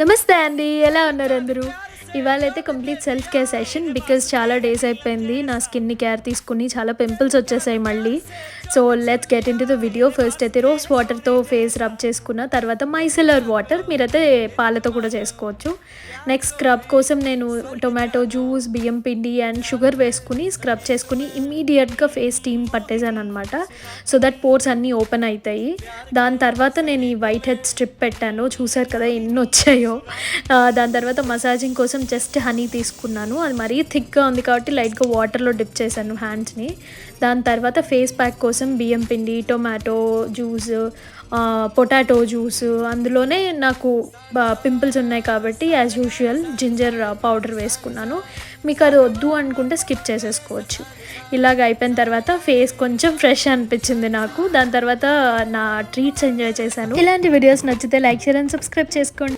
నమస్తే అండి, ఎలా ఉన్నారు అందరూ? ఇవాళైతే complete self care session. Because చాలా డేస్ అయిపోయింది నా స్కిన్ని కేర్ తీసుకుని, చాలా పింపుల్స్ వచ్చేసాయి మళ్ళీ. So let's get into the video. First అయితే రోజ్ వాటర్తో ఫేస్ రబ్ చేసుకున్న తర్వాత మైసెలర్ వాటర్, మీరైతే పాలతో కూడా చేసుకోవచ్చు. నెక్స్ట్ స్క్రబ్ కోసం నేను టొమాటో జ్యూస్, బియ్యం పిండి అండ్ షుగర్ వేసుకుని స్క్రబ్ చేసుకుని ఇమ్మీడియట్గా ఫేస్ స్టీమ్ పట్టేశాను అనమాట. సో దట్ పోర్స్ అన్నీ ఓపెన్ అవుతాయి. దాని తర్వాత నేను ఈ వైట్ హెడ్ స్ట్రిప్ పెట్టాను, చూసారు కదా ఎన్ని వచ్చాయో. దాని తర్వాత మసాజింగ్ కోసం జస్ట్ హనీ తీసుకున్నాను. అది మరీ థిక్గా ఉంది కాబట్టి లైట్గా వాటర్లో డిప్ చేశాను హ్యాండ్స్ని. దాని తర్వాత ఫేస్ ప్యాక్ కోసం బియ్యం పిండి, టొమాటో జ్యూస్, పొటాటో జ్యూస్, అందులోనే నాకు పింపుల్స్ ఉన్నాయి కాబట్టి యాజ్ యూజువల్ జింజర్ పౌడర్ వేసుకున్నాను. మీకు అది వద్దు అనుకుంటే స్కిప్ చేసేసుకోవచ్చు. ఇలాగ అయిపోయిన తర్వాత ఫేస్ కొంచెం ఫ్రెష్ అనిపించింది నాకు. దాని తర్వాత నా ట్రీట్స్ ఎంజాయ్ చేశాను. ఇలాంటి వీడియోస్ నచ్చితే లైక్, షేర్ అండ్ సబ్స్క్రైబ్ చేసుకోండి.